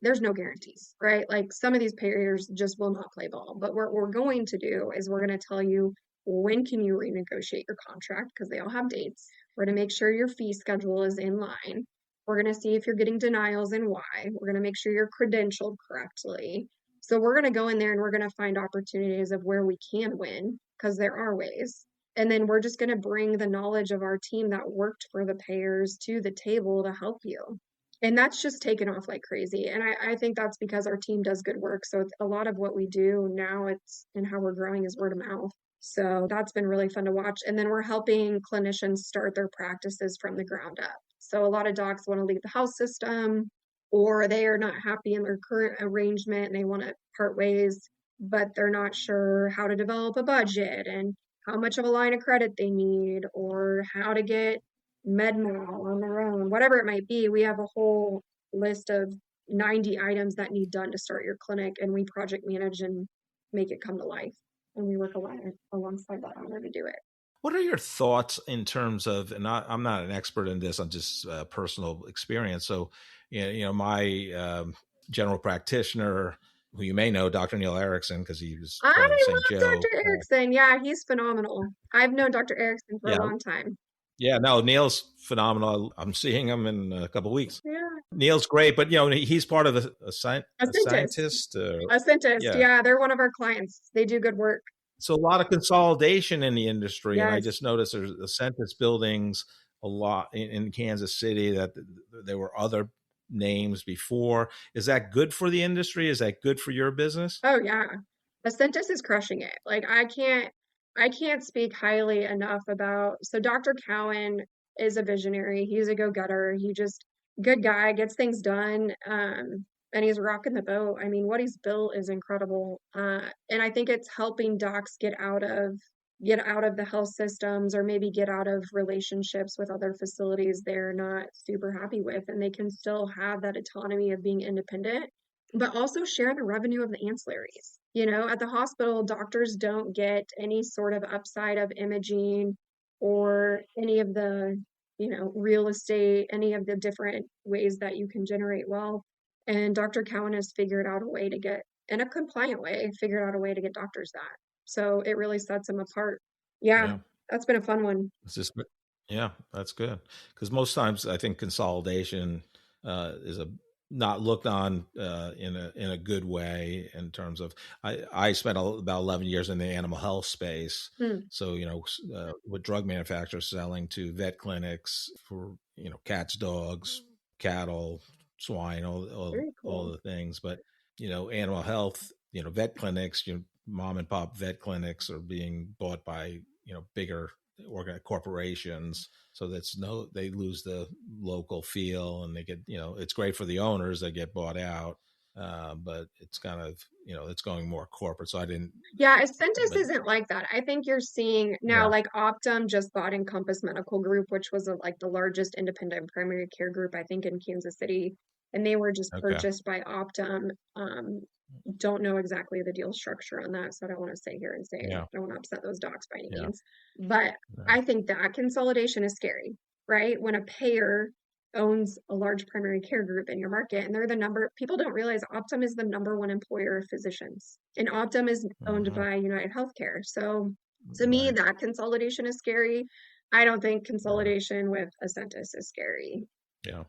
S1: there's no guarantees, right? Like some of these payers just will not play ball. But what we're going to do is we're going to tell you, when can you renegotiate your contract? Because they all have dates. We're going to make sure your fee schedule is in line. We're going to see if you're getting denials and why. We're going to make sure you're credentialed correctly. So we're going to go in there and we're going to find opportunities of where we can win, because there are ways. And then we're just going to bring the knowledge of our team that worked for the payers to the table to help you. And that's just taken off like crazy. And I think that's because our team does good work. So it's a lot of what we do now, and how we're growing is word of mouth. So that's been really fun to watch. And then we're helping clinicians start their practices from the ground up. So a lot of docs want to leave the health system, or they are not happy in their current arrangement and they want to part ways, but they're not sure how to develop a budget and how much of a line of credit they need, or how to get MedMal on their own, whatever it might be. We have a whole list of 90 items that need done to start your clinic, and we project manage and make it come to life. And we work alongside that owner to do it.
S3: What are your thoughts in terms of, and I'm not an expert in this, I'm just personal experience. So, my general practitioner, who you may know, Dr. Neil Erickson, because he was
S1: I
S3: part of the St.
S1: love
S3: Joe.
S1: Dr. Erickson. Yeah, he's phenomenal. I've known Dr. Erickson for a
S3: Yeah.
S1: long time.
S3: Yeah, no, Neil's phenomenal. I'm seeing him in a couple of weeks.
S1: Yeah.
S3: Neil's great, but he's part of a
S1: Ascentis.
S3: scientist.
S1: Ascentis. Yeah, they're one of our clients. They do good work.
S3: So a lot of consolidation in the industry.
S1: Yes.
S3: And I just noticed there's Ascentis buildings a lot in Kansas City, that there were other names before. Is that good for the industry? Is that good for your business?
S1: Oh yeah. Ascentis is crushing it. Like I can't speak highly enough about. So Dr. Cowan is a visionary. He's a go-getter. He just good guy, gets things done. And he's rocking the boat. I mean, what he's built is incredible. And I think it's helping docs get out of the health systems, or maybe get out of relationships with other facilities they're not super happy with, and they can still have that autonomy of being independent, but also share the revenue of the ancillaries. At the hospital, doctors don't get any sort of upside of imaging or any of the, real estate, any of the different ways that you can generate wealth. And Dr. Cowan has figured out a way to get, in a compliant way, figured out a way to get doctors that. So it really sets them apart. Yeah. That's been a fun one.
S3: Yeah, that's good. Because most times I think consolidation is not looked on in a good way, in terms of, I spent about 11 years in the animal health space. So, with drug manufacturers selling to vet clinics for, cats, dogs, cattle, swine, all the things. But, animal health, vet clinics, mom and pop vet clinics are being bought by, bigger corporations. So they lose the local feel, and they get, it's great for the owners that get bought out. But it's kind of, it's going more corporate. So
S1: Ascentis isn't like that. I think you're seeing now, like Optum just bought Encompass Medical Group, which was like the largest independent primary care group, I think, in Kansas City. And they were just purchased by Optum. Don't know exactly the deal structure on that, so I don't want to sit here and say, I don't want to upset those docs by any means. But I think that consolidation is scary, right? When a payer owns a large primary care group in your market, and they're people don't realize Optum is the number one employer of physicians, and Optum is owned by United Healthcare. So to me, that consolidation is scary. I don't think consolidation with Ascentis is scary.
S3: Yeah.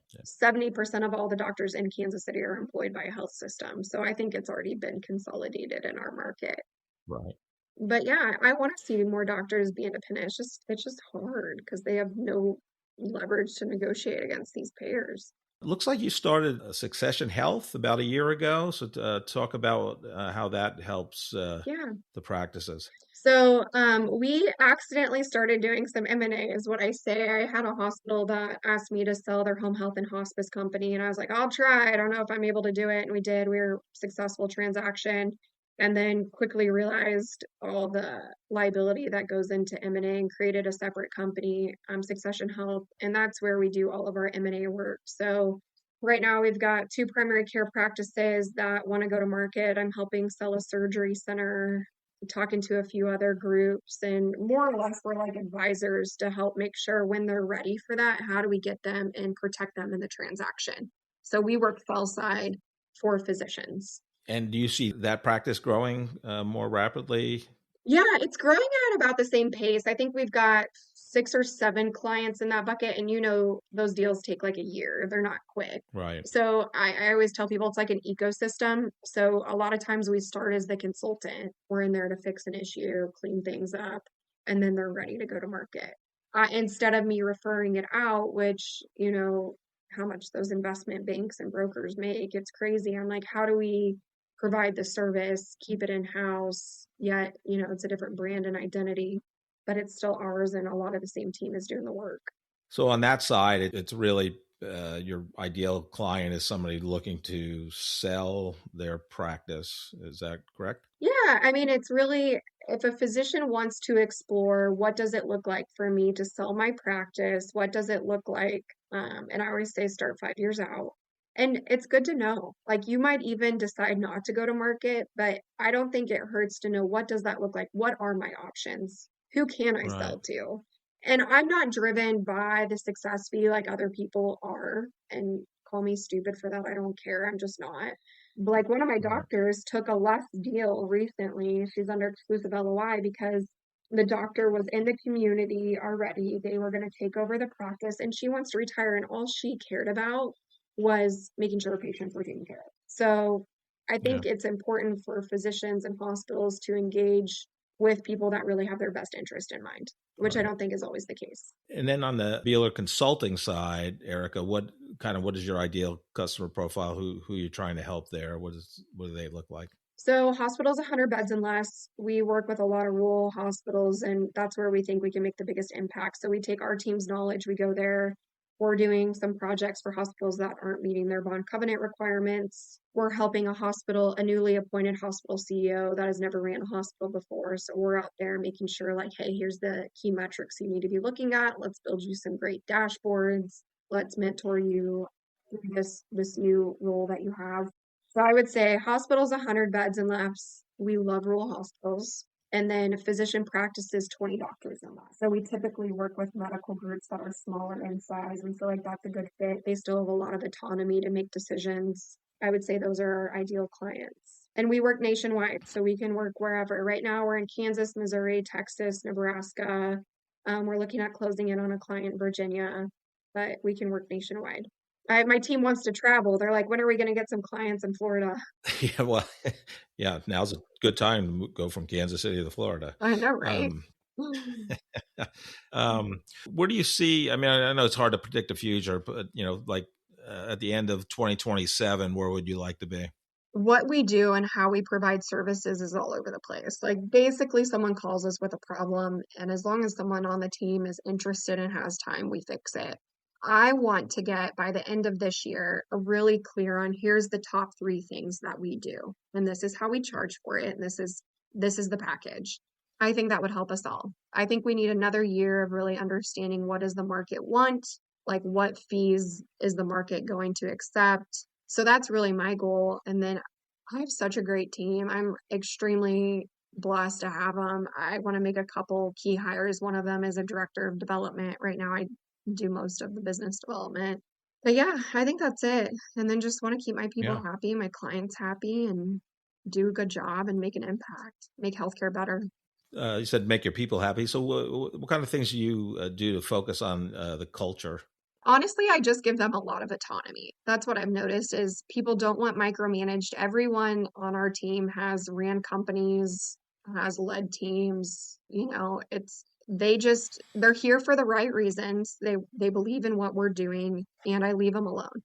S1: 70% of all the doctors in Kansas City are employed by a health system. So I think it's already been consolidated in our market.
S3: Right.
S1: But yeah, I want to see more doctors be independent. It's just hard because they have no leverage to negotiate against these payers.
S3: It looks like you started Succession Health about a year ago. So talk about how that helps
S1: Yeah.
S3: the practices.
S1: So we accidentally started doing some M&A is what I say. I had a hospital that asked me to sell their home health and hospice company, and I was like, I'll try. I don't know if I'm able to do it. And we did. We were a successful transaction, and then quickly realized all the liability that goes into M&A and created a separate company, Succession Health, and that's where we do all of our M&A work. So right now we've got 2 primary care practices that want to go to market. I'm helping sell a surgery center, talking to a few other groups, and more or less we're like advisors to help make sure when they're ready for that, how do we get them and protect them in the transaction. So we work sell side for physicians.
S3: And do you see that practice growing more rapidly?
S1: Yeah, it's growing at about the same pace. I think we've got 6 or 7 clients in that bucket, and those deals take like a year. They're not quick.
S3: Right.
S1: So I always tell people it's like an ecosystem. So a lot of times we start as the consultant. We're in there to fix an issue, clean things up, and then they're ready to go to market. Instead of me referring it out, which, how much those investment banks and brokers make, it's crazy. I'm like, how do we provide the service, keep it in-house, yet, it's a different brand and identity, but it's still ours, and a lot of the same team is doing the work.
S3: So on that side, it's really your ideal client is somebody looking to sell their practice. Is that correct?
S1: Yeah, I mean, it's really, if a physician wants to explore what does it look like for me to sell my practice, what does it look like? And I always say start 5 years out. And it's good to know. Like you might even decide not to go to market, but I don't think it hurts to know what does that look like? What are my options? Who can I
S3: Right.
S1: sell to? And I'm not driven by the success fee like other people are. And call me stupid for that. I don't care. I'm just not. Like one of my
S3: Right.
S1: doctors took a less deal recently. She's under exclusive LOI because the doctor was in the community already. They were going to take over the practice, and she wants to retire, and all she cared about was making sure her patients were taken care of. So I
S3: Yeah.
S1: think it's important for physicians and hospitals to engage with people that really have their best interest in mind, which I
S3: Right.
S1: don't think is always the case.
S3: And then on the Beeler consulting side, Erica, what is your ideal customer profile? Who you're trying to help there? What do they look like?
S1: So hospitals 100 beds and less. We work with a lot of rural hospitals, and that's where we think we can make the biggest impact. So we take our team's knowledge, we go there. We're doing some projects for hospitals that aren't meeting their bond covenant requirements. We're helping a newly appointed hospital CEO that has never ran a hospital before. So we're out there making sure, like, hey, here's the key metrics you need to be looking at. Let's build you some great dashboards. Let's mentor you through this new role that you have. So I would say hospitals 100 beds and less. We love rural hospitals. And then physician practices 20 doctors and less. So we typically work with medical groups that are smaller in size. We feel like that's a good fit. They still have a lot of autonomy to make decisions. I would say those are our ideal clients. And we work nationwide, so we can work wherever. Right now we're in Kansas, Missouri, Texas, Nebraska. We're looking at closing in on a client in Virginia, but we can work nationwide. My team wants to travel. They're like, when are we going to get some clients in Florida?
S3: Yeah, well, yeah, now's a good time to go from Kansas City to Florida.
S1: I know, right?
S3: Where do you see? I mean, I know it's hard to predict the future, but like at the end of 2027, where would you like to be?
S1: What we do and how we provide services is all over the place. Like basically someone calls us with a problem, and as long as someone on the team is interested and has time, we fix it. I want to get by the end of this year really clear on here's the top 3 things that we do, and this is how we charge for it, and this is the package. I think that would help us all. I think we need another year of really understanding what does the market want, like what fees is the market going to accept. So that's really my goal. And then I have such a great team. I'm extremely blessed to have them. I want to make a couple key hires. One of them is a director of development. Right now, I do most of the business development. But yeah, I think that's it. And then just want to keep my people
S3: Yeah.
S1: happy, my clients happy, and do a good job and make an impact, make healthcare better.
S3: You said make your people happy. So what kind of things do you do to focus on the culture?
S1: Honestly, I just give them a lot of autonomy. That's what I've noticed is people don't want micromanaged. Everyone on our team has ran companies, has led teams, they're here for the right reasons. They believe in what we're doing and I leave them alone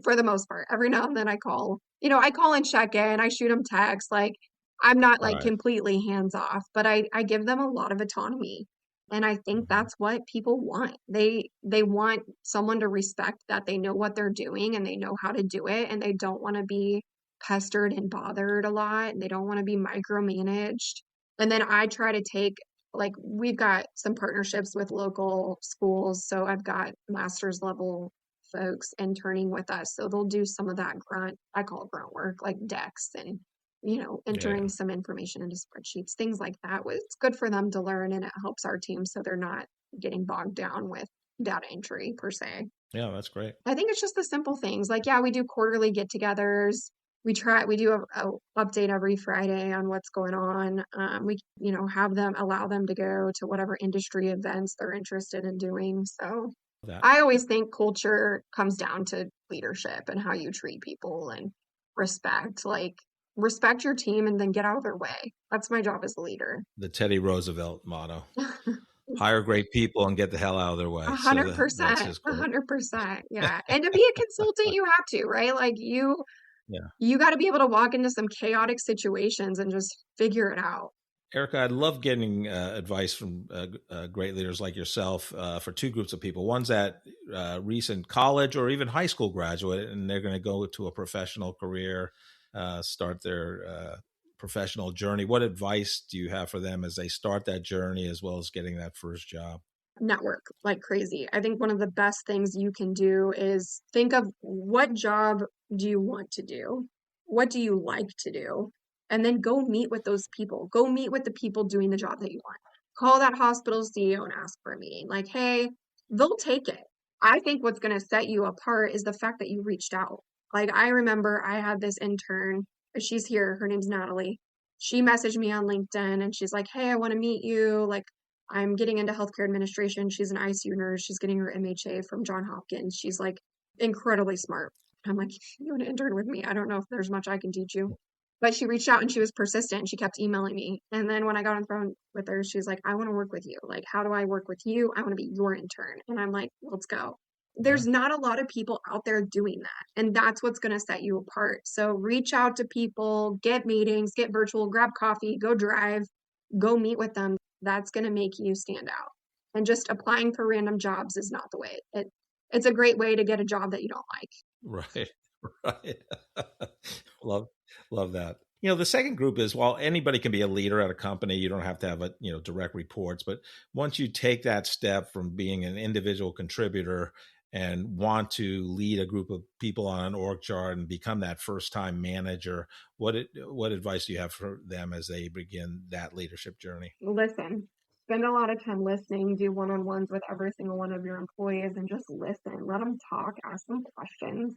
S1: for the most part. Every now and then I call and check in, I shoot them text, like I'm not like
S3: Right.
S1: completely hands off, but I give them a lot of autonomy. And I think
S3: Mhm.
S1: that's what people want. They want someone to respect that they know what they're doing and they know how to do it and they don't want to be pestered and bothered a lot and they don't want to be micromanaged. And then I try to take like we've got some partnerships with local schools, so I've got master's level folks interning with us. So they'll do some of that I call it grunt work, like decks and entering
S3: Yeah.
S1: some information into spreadsheets, things like that. It's good for them to learn and it helps our team so they're not getting bogged down with data entry per se.
S3: Yeah, that's great.
S1: I think it's just the simple things. Like, yeah, we do quarterly get-togethers. We do a update every Friday on what's going on. Allow them to go to whatever industry events they're interested in doing. So
S3: That.
S1: I always think culture comes down to leadership and how you treat people and respect. Like, respect your team and then get out of their way. That's my job as a leader.
S3: The Teddy Roosevelt motto: hire great people and get the hell out of their way.
S1: A
S3: So
S1: hundred
S3: that's
S1: percent,
S3: just
S1: a
S3: great.
S1: 100%. Yeah. And to be a consultant, you have to, right? Like
S3: Yeah.
S1: you got to be able to walk into some chaotic situations and just figure it out.
S3: Ericka, I'd love getting advice from great leaders like yourself for two groups of people. One's that recent college or even high school graduate, and they're going to go to a professional career, start their professional journey. What advice do you have for them as they start that journey as well as getting that first job?
S1: Network like crazy. I think one of the best things you can do is think of what job do you want to do? What do you like to do? And then go meet with those people. Go meet with the people doing the job that you want. Call that hospital CEO and ask for a meeting. Like, hey, they'll take it. I think what's going to set you apart is the fact that you reached out. Like, I remember I had this intern. She's here. Her name's Natalie. She messaged me on LinkedIn and she's like, hey, I want to meet you. Like, I'm getting into healthcare administration. She's an ICU nurse. She's getting her MHA from Johns Hopkins. She's like incredibly smart. I'm like, you want to intern with me? I don't know if there's much I can teach you. But she reached out and she was persistent. She kept emailing me. And then when I got on the phone with her, she's like, I want to work with you. Like, how do I work with you? I want to be your intern. And I'm like, let's go.
S3: Yeah.
S1: There's not a lot of people out there doing that. And that's what's going to set you apart. So reach out to people, get meetings, get virtual, grab coffee, go drive, go meet with them. That's going to make you stand out. And just applying for random jobs is not the way. It's a great way to get a job that you don't like.
S3: Right. Right. Love that. The second group is, while anybody can be a leader at a company, you don't have to have direct reports. But once you take that step from being an individual contributor and want to lead a group of people on an org chart and become that first time manager, what advice do you have for them as they begin that leadership journey?
S1: Listen, spend a lot of time listening, do one-on-ones with every single one of your employees and just listen, let them talk, ask them questions.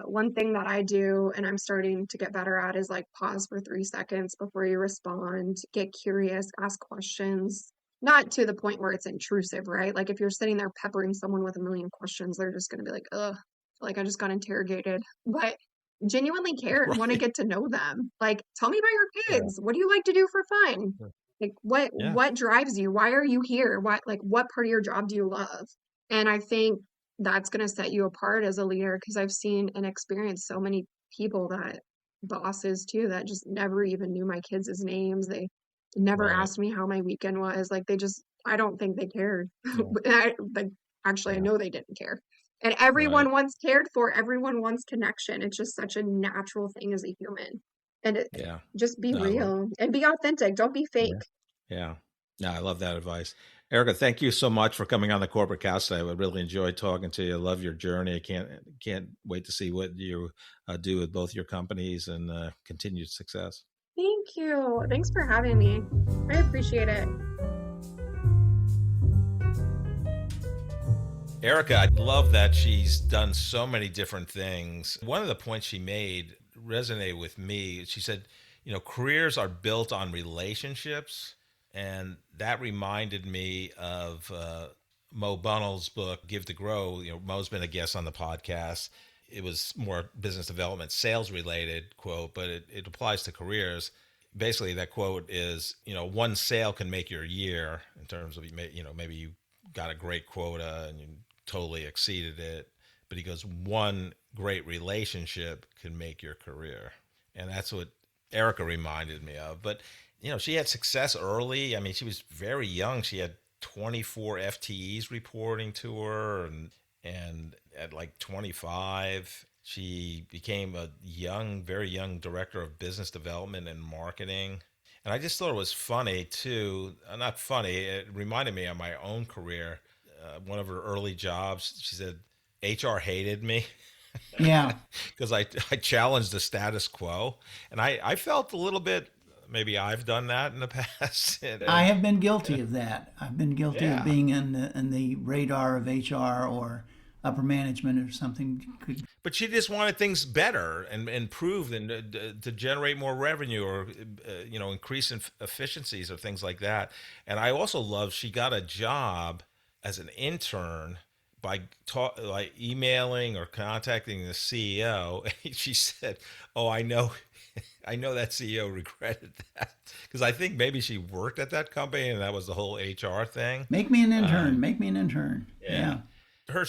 S1: One thing that I do, and I'm starting to get better at, is like pause for 3 seconds before you respond, get curious, ask questions, not to the point where it's intrusive, right? Like if you're sitting there peppering someone with a million questions, they're just going to be like, ugh, like I just got interrogated. But genuinely care and want to
S3: Right.
S1: get to know them. Like, tell me about your
S3: Yeah.
S1: kids. What do you like to do for fun? Like
S3: Yeah.
S1: what drives you? Why are you here? What part of your job do you love? And I think that's going to set you apart as a leader because I've seen and experienced so many people that bosses too that just never even knew my kids' names. They never
S3: Right.
S1: asked me how my weekend was. Like I don't think they cared.
S3: Yeah.
S1: Actually, I
S3: Yeah.
S1: know they didn't care. And
S3: Right.
S1: everyone wants cared for. Everyone wants connection. It's just such a natural thing as a human. And
S3: Yeah.
S1: just be
S3: No, I love it.
S1: real and be authentic. Don't be
S3: Yeah.
S1: fake.
S3: Yeah. No, I love that advice. Ericka, thank you so much for coming on the Corporate Couch today. I really enjoyed talking to you. I love your journey. I can't wait to see what you do with both your companies and continued success.
S1: Thank you. Thanks for having me. I appreciate it.
S3: Ericka, I love that she's done so many different things. One of the points she made resonated with me. She said, careers are built on relationships. And that reminded me of Mo Bunnell's book, Give to Grow. Mo's been a guest on the podcast. It was more business development, sales related quote, but it applies to careers. Basically, that quote is, one sale can make your year in terms of, maybe you got a great quota and you totally exceeded it. But he goes, one great relationship can make your career. And that's what Ericka reminded me of. But, she had success early. I mean, she was very young. She had 24 FTEs reporting to her. And at like 25, she became a very young director of business development and marketing. And I just thought it was funny too. Not funny. It reminded me of my own career. One of her early jobs, she said, HR hated me.
S4: Yeah.
S3: Because I challenged the status quo. And I felt a little bit, maybe I've done that in the past.
S4: I have been guilty of that. I've been guilty
S3: Yeah.
S4: of being in the radar of HR or upper management or something.
S3: But she just wanted things better and improved and to generate more revenue or, increase in efficiencies or things like that. And I also love she got a job as an intern by emailing or contacting the CEO. And she said, "Oh, I know that CEO regretted that." Because I think maybe she worked at that company and that was the whole HR thing.
S4: Make me an intern. Make me an intern. Yeah.
S3: Her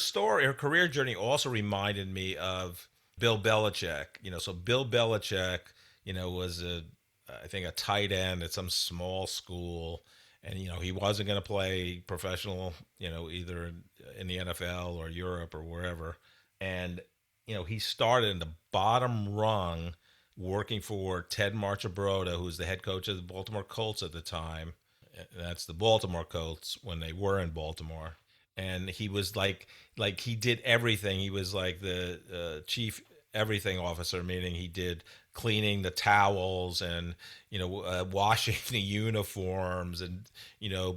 S3: career journey also reminded me of Bill Belichick. So Bill Belichick, was I think a tight end at some small school, and he wasn't going to play professional, either in the NFL or Europe or wherever. And he started in the bottom rung, working for Ted Marchibroda, who was the head coach of the Baltimore Colts at the time. That's the Baltimore Colts when they were in Baltimore. And he was like he did everything. He was like the chief everything officer, meaning he did cleaning the towels and, washing the uniforms and,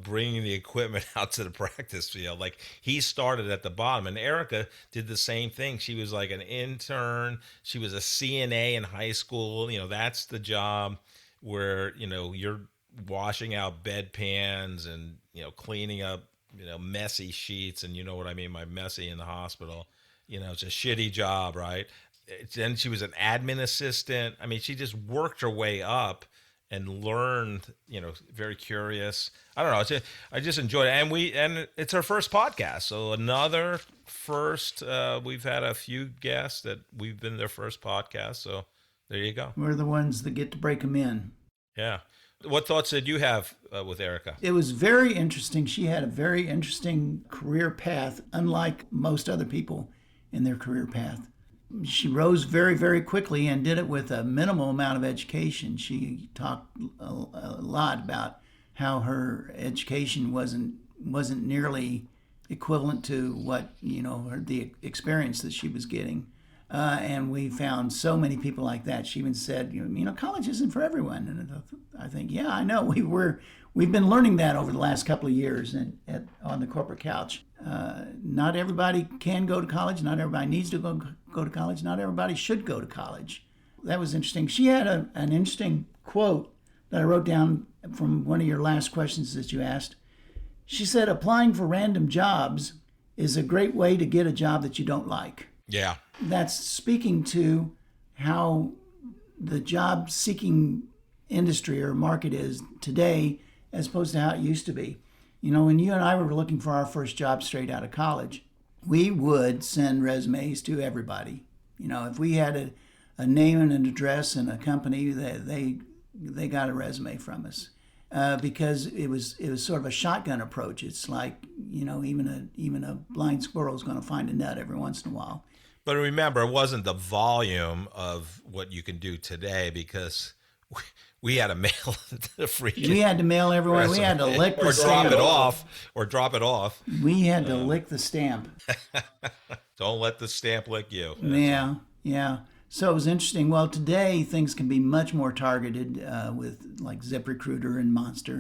S3: bringing the equipment out to the practice field. Like he started at the bottom, and Ericka did the same thing. She was like an intern. She was a CNA in high school. That's the job where, you're washing out bedpans and, cleaning up, messy sheets. And you know what I mean by messy in the hospital. It's a shitty job, right? Then she was an admin assistant. I mean, she just worked her way up and learned, very curious. I don't know. I just enjoyed it. And it's her first podcast. So another first, we've had a few guests that we've been their first podcast. So there you go.
S4: We're the ones that get to break them in.
S3: Yeah. What thoughts did you have with Ericka?
S4: It was very interesting. She had a very interesting career path, unlike most other people in their career path. She rose very, very quickly and did it with a minimal amount of education. She talked a lot about how her education wasn't nearly equivalent to what, the experience that she was getting. And we found so many people like that. She even said, college isn't for everyone. And I think, yeah, I know. We've been learning that over the last couple of years on the Corporate Couch. Not everybody can go to college. Not everybody needs to go to college. Not everybody should go to college. That was interesting. She had an interesting quote that I wrote down from one of your last questions that you asked. She said, applying for random jobs is a great way to get a job that you don't like.
S3: Yeah.
S4: That's speaking to how the job-seeking industry or market is today as opposed to how it used to be. When you and I were looking for our first job straight out of college, we would send resumes to everybody. If we had a name and an address and a company, they got a resume from us because it was sort of a shotgun approach. It's like, even a blind squirrel is going to find a nut every once in a while.
S3: But remember, it wasn't the volume of what you can do today because we had to mail the freaking. We
S4: had to mail everywhere. We had to lick the stamp.
S3: Drop it off.
S4: We had to lick the stamp.
S3: Don't let the stamp lick you.
S4: Yeah. So it was interesting. Well, today things can be much more targeted with like ZipRecruiter and Monster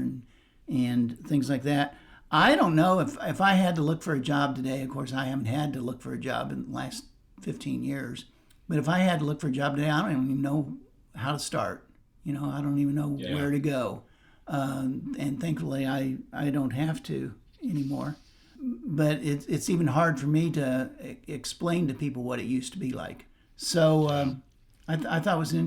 S4: and things like that. I don't know if I had to look for a job today. Of course, I haven't had to look for a job in the last 15 years. But if I had to look for a job today, I don't even know how to start. I don't even know where to go. And thankfully, I don't have to anymore. but it's even hard for me to explain to people what it used to be like. So I thought it was an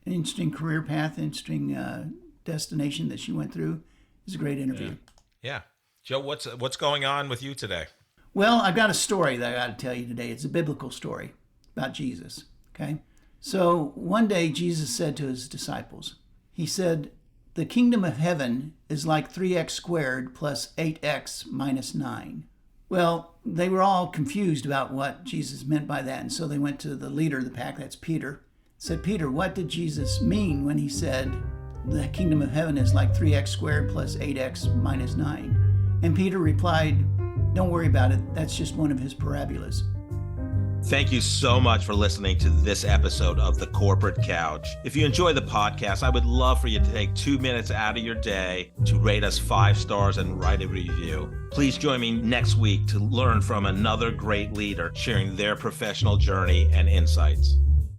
S4: interesting career path, interesting destination that she went through. It was a great interview.
S3: Yeah. Joe, what's going on with you today?
S4: Well, I've got a story that I got to tell you today. It's a biblical story about Jesus, okay? So one day Jesus said to his disciples, he said, "The kingdom of heaven is like 3x squared plus 8x minus 9. Well, they were all confused about what Jesus meant by that, and so they went to the leader of the pack, that's Peter, said, "Peter, what did Jesus mean when he said the kingdom of heaven is like 3x squared plus 8x minus 9? And Peter replied, "Don't worry about it. That's just one of his parabolas."
S3: Thank you so much for listening to this episode of The Corporate Couch. If you enjoy the podcast, I would love for you to take 2 minutes out of your day to rate us 5 stars and write a review. Please join me next week to learn from another great leader sharing their professional journey and insights.